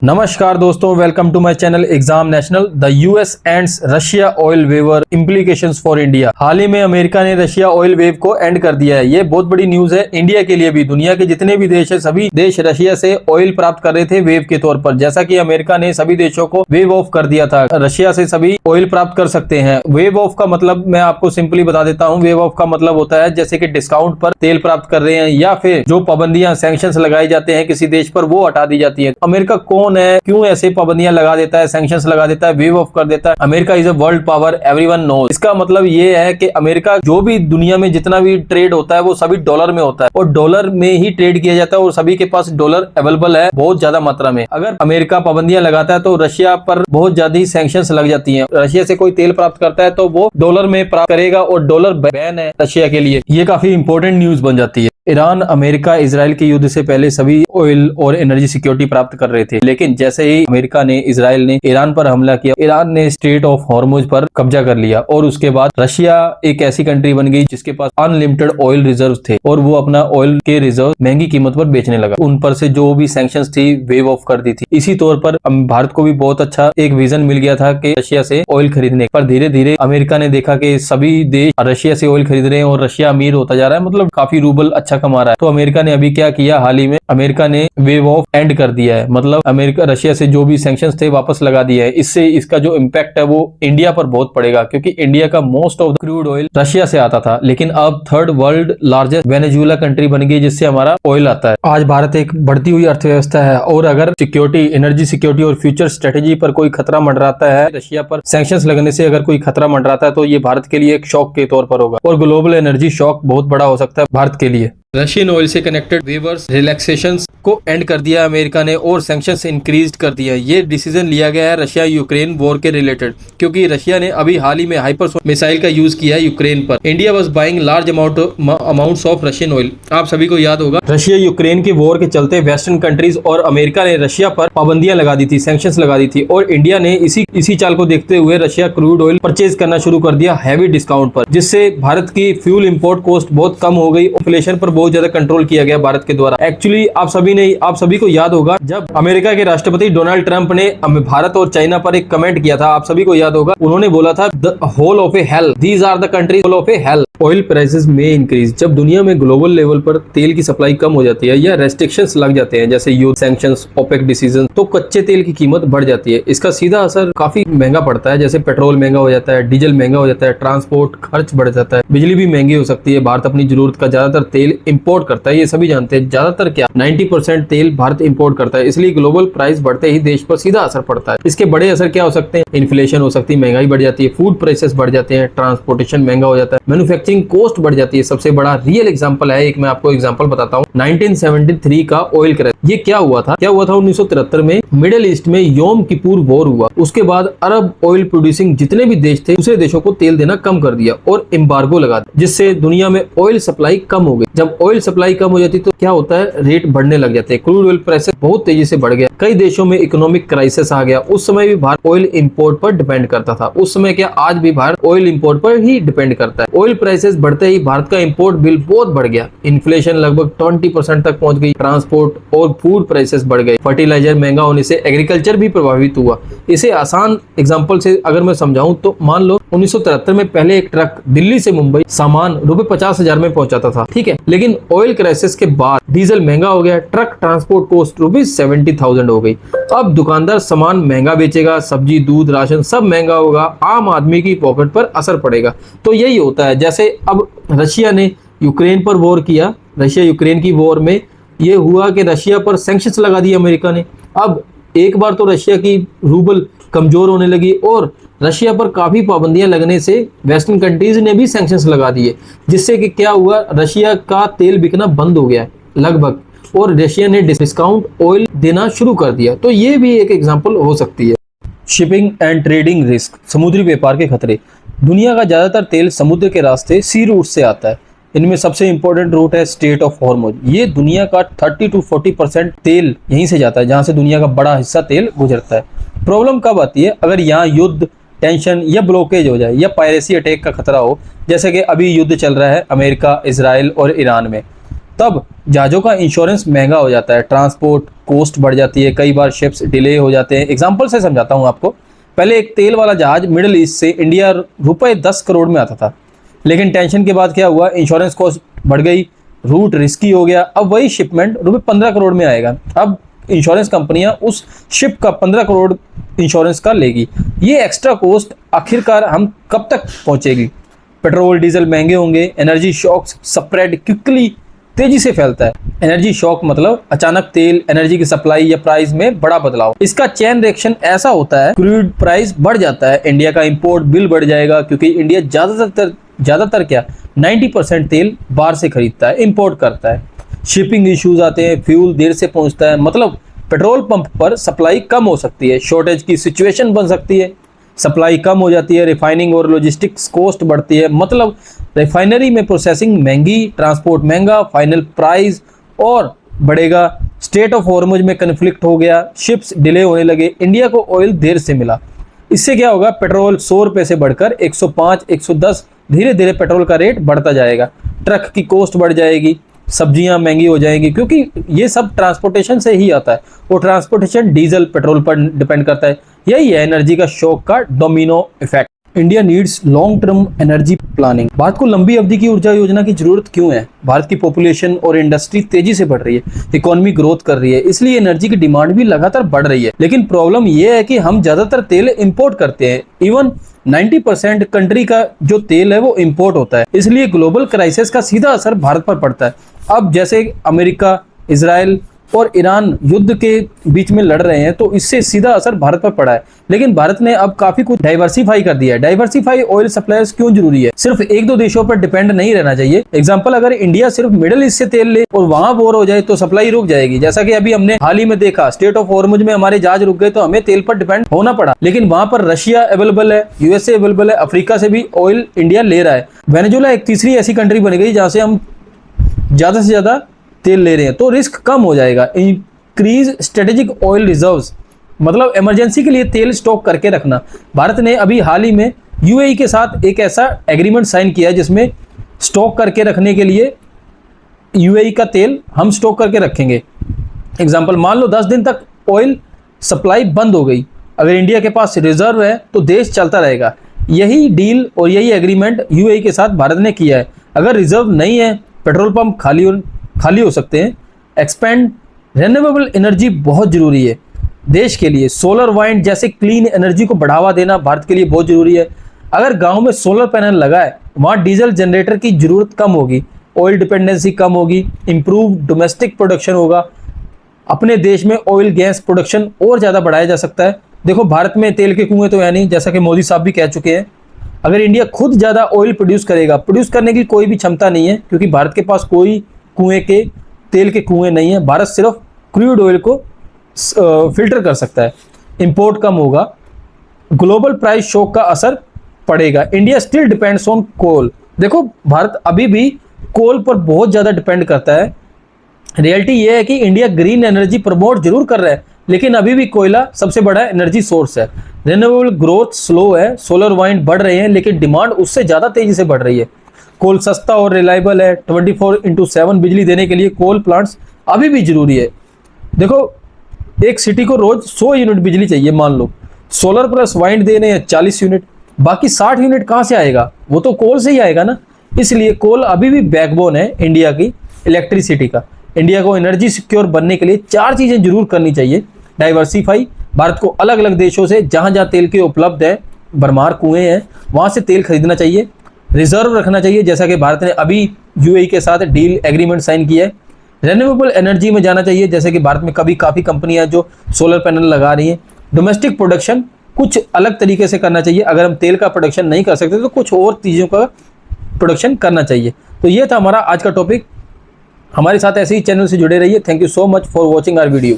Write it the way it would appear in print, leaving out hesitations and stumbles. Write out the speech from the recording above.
नमस्कार दोस्तों, welcome to my channel exam national. The US ends Russia oil waiver implications for India. हाल ही में अमेरिका ने रशिया ऑयल वेव को एंड कर दिया है। ये बहुत बड़ी न्यूज है इंडिया के लिए भी। दुनिया के जितने भी देश है, सभी देश रशिया से ऑयल प्राप्त कर रहे थे वेव के तौर पर। जैसा कि अमेरिका ने सभी देशों को वेव ऑफ कर दिया था, रशिया से सभी ऑयल प्राप्त कर सकते हैं। वेव ऑफ का मतलब मैं आपको सिंपली बता देता हूँ। वेव ऑफ का मतलब होता है जैसे कि डिस्काउंट पर तेल प्राप्त कर रहे हैं, या फिर जो पाबंदियां सैंक्शंस लगाए जाते हैं किसी देश पर, वो हटा दी जाती है। अमेरिका कौन है, क्यों ऐसे पाबंदियां लगा देता है, सैंक्शंस लगा देता है, वेव ऑफ कर देता है? America is a world power, everyone knows. इसका मतलब ये है कि अमेरिका जो भी दुनिया में जितना भी ट्रेड होता है वो सभी डॉलर में होता है, और डॉलर में ही ट्रेड किया जाता है, और सभी के पास डॉलर अवेलेबल है बहुत ज्यादा मात्रा में। अगर अमेरिका पाबंदियां लगाता है तो रशिया पर बहुत ज्यादा सैंक्शंस लग जाती है। रशिया से कोई तेल प्राप्त करता है तो वो डॉलर में प्राप्त करेगा, और डॉलर बैन है रशिया के लिए। ये काफी इंपॉर्टेंट न्यूज बन जाती है। ईरान अमेरिका इजराइल के युद्ध से पहले सभी ऑयल और एनर्जी सिक्योरिटी प्राप्त कर रहे थे, लेकिन जैसे ही अमेरिका ने, इजराइल ने ईरान पर हमला किया, ईरान ने स्ट्रेट ऑफ हॉर्मुज पर कब्जा कर लिया, और उसके बाद रशिया एक ऐसी कंट्री बन गई जिसके पास अनलिमिटेड ऑयल रिजर्व थे, और वो अपना ऑयल के रिजर्व महंगी कीमत पर बेचने लगा। उन पर से जो भी सैंक्शंस थी वेव ऑफ कर दी थी। इसी तौर पर भारत को भी बहुत अच्छा एक विजन मिल गया था कि रशिया से ऑयल खरीदने पर। धीरे धीरे अमेरिका ने देखा कि सभी देश रशिया से ऑयल खरीद रहे हैं और रशिया अमीर होता जा रहा है, मतलब काफी रूबल अच्छा कमा रहा है। तो अमेरिका ने अभी क्या किया, हाल ही में अमेरिका ने वेव ऑफ एंड कर दिया है। मतलब अमेरिका रशिया से जो भी सैंक्शंस थे वापस लगा दिए हैं। इससे इसका जो इम्पैक्ट है वो इंडिया पर बहुत पड़ेगा, क्योंकि इंडिया का most of the crude oil Russia से आता था, लेकिन अब third world largest Venezuela country बन गई जिससे हमारा ऑयल आता है। आज भारत एक बढ़ती हुई अर्थव्यवस्था है, और अगर सिक्योरिटी, एनर्जी सिक्योरिटी और फ्यूचर स्ट्रेटेजी पर कोई खतरा मंडराता है, रशिया पर सैंक्शंस लगने से अगर कोई खतरा मंडराता है, तो ये भारत के लिए एक शॉक के तौर पर होगा, और ग्लोबल एनर्जी शॉक बहुत बड़ा हो सकता है भारत के लिए। रशियन ऑयल से कनेक्टेड वेवर्स रिलैक्सेशंस को एंड कर दिया अमेरिका ने, और सैंक्शंस इंक्रीज कर दिया। ये डिसीजन लिया गया है रशिया यूक्रेन वॉर के रिलेटेड, क्योंकि रशिया ने अभी हाल ही में हाइपरसोनिक मिसाइल का यूज किया है यूक्रेन पर। India was buying large amounts of Russian oil. आप सभी को याद होगा रशिया यूक्रेन के वॉर के चलते वेस्टर्न कंट्रीज और अमेरिका ने रशिया पर पाबंदियां लगा दी थी, सैंक्शंस लगा दी थी, और इंडिया ने इसी चाल को देखते हुए रशिया क्रूड ऑयल परचेज करना शुरू कर दिया हैवी डिस्काउंट पर, जिससे भारत की फ्यूल इंपोर्ट कॉस्ट बहुत कम हो गई। इन्फ्लेशन पर बहुत ज्यादा कंट्रोल किया गया भारत के द्वारा। एक्चुअली आप सभी को याद होगा जब अमेरिका के राष्ट्रपति डोनाल्ड ट्रंप ने भारत और चाइना पर एक कमेंट किया था, आप सभी को याद होगा, उन्होंने बोला था the whole of a hell, these are the countries whole of a hell. Oil prices में इंक्रीज। जब दुनिया में ग्लोबल लेवल पर तेल की सप्लाई कम हो जाती है या रेस्ट्रिक्शंस लग जाते हैं, जैसे युद्ध, सैंक्शंस, ओपेक डिसीजन, तो कच्चे तेल की कीमत बढ़ जाती है। इसका सीधा असर काफी महंगा पड़ता है, जैसे पेट्रोल महंगा हो जाता है, डीजल महंगा हो जाता है, ट्रांसपोर्ट खर्च बढ़ जाता है, बिजली भी महंगी हो सकती है। भारत अपनी जरूरत का ज्यादातर तेल इंपोर्ट करता है, ये सभी जानते हैं। ज्यादातर क्या 90% तेल भारत इंपोर्ट करता है, इसलिए ग्लोबल प्राइस बढ़ते ही देश पर सीधा असर पड़ता है। इसके बड़े असर क्या हो सकते हैं? इन्फ्लेशन हो सकती है, महंगाई बढ़ जाती है, फूड प्राइसेस बढ़ जाते हैं, ट्रांसपोर्टेशन महंगा हो जाता है, मैन्युफैक्चरिंग कॉस्ट बढ़ जाती है। सबसे बड़ा रियल एग्जांपल है, एक मैं आपको एग्जांपल बताता हूँ, 1973 का ऑयल क्रैश। ये क्या हुआ था 1973 में मिडिल ईस्ट में योम किपुर वॉर हुआ। उसके बाद अरब ऑयल प्रोड्यूसिंग जितने भी देश थे, दूसरे देशों को तेल देना कम कर दिया और एम्बार्गो लगा दिया, जिससे दुनिया में ऑयल सप्लाई कम हो गई। जब ऑयल सप्लाई कम हो जाती तो क्या होता है, रेट बढ़ने लग जाते हैं। क्रूड ऑयल प्राइस बहुत तेजी से बढ़ गया। कई देशों में इकोनॉमिक क्राइसिस आ गया। उस समय भी भारत ऑयल इंपोर्ट पर डिपेंड करता था। उस समय क्या, आज भी भारत ऑयल इंपोर्ट पर ही डिपेंड करता है। ऑयल प्राइसेस बढ़ते ही भारत का इंपोर्ट बिल बहुत बढ़ गया। इन्फ्लेशन लगभग 20% तक पहुंच गई। ट्रांसपोर्ट और फूड प्राइसेस बढ़ गए। फर्टिलाइजर महंगा होने से एग्रीकल्चर भी प्रभावित हुआ। इसे आसान एग्जांपल से अगर मैं समझाऊं तो मान लो 1973 में पहले एक ट्रक दिल्ली से मुंबई सामान ₹50,000 में पहुंचाता था, ठीक है, लेकिन ऑयल क्राइसिस के बाद डीजल महंगा हो गया, ट्रक ट्रांसपोर्ट कॉस्ट ₹70,000 हो गई। अब दुकानदार सामान महंगा बेचेगा, सब्जी, दूध, राशन सब महंगा होगा, आम आदमी की पॉकेट पर असर पड़ेगा। तो यही होता है। जैसे अब रशिया ने यूक्रेन पर वॉर किया, रशिया यूक्रेन की वॉर में ये हुआ कि रशिया पर सैंक्शंस लगा दिए अमेरिका ने। अब एक बार तो रशिया की रूबल कमजोर होने लगी, और रशिया पर काफी पाबंदियां लगने से वेस्टर्न कंट्रीज ने भी सैंक्शंस लगा दिए, जिससे कि क्या हुआ, रशिया का तेल बिकना बंद हो गया लगभग, और रशिया ने डिस्काउंट ऑयल देना शुरू कर दिया। तो ये भी एक एग्जांपल हो सकती है। शिपिंग एंड ट्रेडिंग रिस्क, समुद्री व्यापार के खतरे। दुनिया का ज्यादातर तेल समुद्र के रास्ते सी रूट से आता है। इनमें सबसे इंपॉर्टेंट रूट है स्ट्रेट ऑफ हॉर्मुज। ये दुनिया का 30 to 40% तेल यहीं से जाता है, जहां से दुनिया का बड़ा हिस्सा तेल गुजरता है। प्रॉब्लम कब आती है? अगर यहाँ युद्ध, टेंशन या ब्लॉकेज हो जाए, या पायरेसी अटैक का खतरा हो, जैसे कि अभी युद्ध चल रहा है अमेरिका, इजराइल और ईरान में। तब जहाज़ों का इंश्योरेंस महंगा हो जाता है, ट्रांसपोर्ट कॉस्ट बढ़ जाती है, कई बार शिप्स डिले हो जाते हैं। एग्जांपल से समझाता हूँ आपको। पहले एक तेल वाला जहाज मिडिल ईस्ट से इंडिया रुपए 10 करोड़ में आता था, लेकिन टेंशन के बाद क्या हुआ, इंश्योरेंस कॉस्ट बढ़ गई, रूट रिस्की हो गया। अब वही शिपमेंट रुपए 15 करोड़ में आएगा। अब इंश्योरेंस कंपनियां उस शिप का 15 करोड़ इंश्योरेंस का लेगी। ये एक्स्ट्रा कॉस्ट आखिरकार हम कब तक पहुंचेगी? पेट्रोल डीजल महंगे होंगे, एनर्जी शॉक स्प्रेड क्विकली तेजी से फैलता है। एनर्जी शॉक मतलब अचानक तेल एनर्जी की सप्लाई या प्राइस में बड़ा बदलाव। इसका चेन रिएक्शन ऐसा होता है, क्रूड प्राइस बढ़ जाता है, इंडिया का इंपोर्ट बिल बढ़ जाएगा, क्योंकि इंडिया ज्यादातर क्या 90% तेल बाहर से खरीदता है, इंपोर्ट करता है। शिपिंग इश्यूज आते हैं, फ्यूल देर से पहुंचता है, मतलब पेट्रोल पंप पर सप्लाई कम हो सकती है, शॉर्टेज की सिचुएशन बन सकती है, सप्लाई कम हो जाती है, रिफाइनिंग और लॉजिस्टिक्स कॉस्ट बढ़ती है, मतलब रिफाइनरी में प्रोसेसिंग महंगी, ट्रांसपोर्ट महंगा, फाइनल प्राइस और बढ़ेगा। स्टेट ऑफ हॉर्मुज में कन्फ्लिक्ट हो गया, शिप्स डिले होने लगे, इंडिया को ऑयल देर से मिला। इससे क्या होगा, पेट्रोल 100 रुपये से बढ़कर 105, 110, धीरे धीरे पेट्रोल का रेट बढ़ता जाएगा। ट्रक की कॉस्ट बढ़ जाएगी, सब्जियां महंगी हो जाएंगी, क्योंकि ये सब ट्रांसपोर्टेशन से ही आता है, और ट्रांसपोर्टेशन डीजल पेट्रोल पर डिपेंड करता है। यही है एनर्जी का शॉक का domino effect. India needs long term energy planning. Bharat को लंबी अवधि की ऊर्जा योजना की जरूरत क्यों है? भारत की पॉपुलेशन और इंडस्ट्री तेजी से बढ़ रही है, इकोनॉमी ग्रोथ कर रही है, इसलिए एनर्जी की डिमांड भी लगातार बढ़ रही है। लेकिन प्रॉब्लम यह है कि हम ज्यादातर तेल इंपोर्ट करते हैं। इवन 90% कंट्री का जो तेल है वो इंपोर्ट होता है, इसलिए ग्लोबल क्राइसिस का सीधा असर भारत पर पड़ता है। अब जैसे अमेरिका, इजराइल और ईरान युद्ध के बीच में लड़ रहे हैं, तो इससे सीधा असर भारत पर पड़ा है। लेकिन भारत ने अब काफी कुछ डाइवर्सिफाई कर दिया है। डाइवर्सिफाई ऑयल सप्लायर्स क्यों जरूरी है? सिर्फ एक दो देशों पर डिपेंड नहीं रहना चाहिए। एग्जांपल, अगर इंडिया सिर्फ मिडिल ईस्ट से तेल ले और वहां वॉर हो जाए तो सप्लाई रुक जाएगी। जैसा कि अभी हमने हाल ही में देखा, स्टेट ऑफ हॉर्मुज में हमारे जहाज रुक गए तो हमें तेल पर डिपेंड होना पड़ा। लेकिन वहां पर रशिया अवेलेबल है, यूएसए अवेलेबल है, अफ्रीका से भी ऑयल इंडिया ले रहा है। वेनेजुएला एक तीसरी ऐसी कंट्री बन गई जहां से हम ज्यादा से ज्यादा तेल ले रहे हैं, तो रिस्क कम हो जाएगा। इंक्रीज स्ट्रेटेजिक ऑयल रिजर्व्स मतलब इमरजेंसी के लिए तेल स्टॉक करके रखना। भारत ने अभी हाल ही में यूएई के साथ एक ऐसा एग्रीमेंट साइन किया जिसमें स्टॉक करके रखने के लिए यूएई का तेल हम स्टॉक करके रखेंगे। एग्जांपल, मान लो 10 दिन तक ऑयल सप्लाई बंद हो गई, अगर इंडिया के पास रिजर्व है तो देश चलता रहेगा। यही डील और यही एग्रीमेंट यूएई के साथ भारत ने किया है। अगर रिजर्व नहीं है, पेट्रोल पंप खाली हो सकते हैं। एक्सपेंड रिन्यूएबल एनर्जी बहुत जरूरी है देश के लिए। सोलर वाइंड जैसे क्लीन एनर्जी को बढ़ावा देना भारत के लिए बहुत जरूरी है। अगर गांव में सोलर पैनल लगाए, वहां डीजल जनरेटर की जरूरत कम होगी, ऑयल डिपेंडेंसी कम होगी, इंप्रूव डोमेस्टिक प्रोडक्शन होगा। अपने देश में ऑयल गैस प्रोडक्शन और ज़्यादा बढ़ाया जा सकता है। देखो, भारत में तेल के कुएं तो है नहीं, जैसा कि मोदी साहब भी कह चुके हैं। अगर इंडिया खुद ज़्यादा ऑयल प्रोड्यूस करेगा, प्रोड्यूस करने की कोई भी क्षमता नहीं है, क्योंकि भारत के पास कोई तेल के कुएं नहीं है। भारत सिर्फ क्रूड ऑयल को फिल्टर कर सकता है। इंपोर्ट कम होगा, ग्लोबल प्राइस शॉक का असर पड़ेगा। इंडिया स्टिल डिपेंड्स ऑन कोल। देखो, भारत अभी भी कोल पर बहुत ज़्यादा डिपेंड करता है। रियलिटी ये है कि इंडिया ग्रीन एनर्जी प्रमोट जरूर कर रहा है, लेकिन अभी भी कोयला सबसे बड़ा एनर्जी सोर्स है। रिन्यूएबल ग्रोथ स्लो है, सोलर वाइंड बढ़ रहे हैं, लेकिन डिमांड उससे ज़्यादा तेजी से बढ़ रही है। कोल सस्ता और रिलायबल है, 24/7 बिजली देने के लिए कोल प्लांट्स अभी भी जरूरी है। देखो, एक सिटी को रोज 100 यूनिट बिजली चाहिए, मान लो सोलर प्लस वाइंड दे रहे हैं 40 यूनिट, बाकी 60 यूनिट कहाँ से आएगा? वो तो कोल से ही आएगा ना। इसलिए कोल अभी भी बैकबोन है इंडिया की इलेक्ट्रिसिटी का। इंडिया को एनर्जी सिक्योर बनने के लिए 4 चीज़ें जरूर करनी चाहिए। डाइवर्सिफाई, भारत को अलग अलग देशों से जहाँ जहाँ तेल के उपलब्ध है, भरमार कुएं हैं, वहाँ से तेल खरीदना चाहिए। रिजर्व रखना चाहिए, जैसा कि भारत ने अभी यूएई के साथ डील एग्रीमेंट साइन किया है। रिन्यूएबल एनर्जी में जाना चाहिए, जैसे कि भारत में काफ़ी कंपनियां जो सोलर पैनल लगा रही हैं। डोमेस्टिक प्रोडक्शन कुछ अलग तरीके से करना चाहिए। अगर हम तेल का प्रोडक्शन नहीं कर सकते तो कुछ और चीज़ों का प्रोडक्शन करना चाहिए। तो ये था हमारा आज का टॉपिक। हमारे साथ ऐसे ही चैनल से जुड़े रहिए। Thank you so much for watching our video.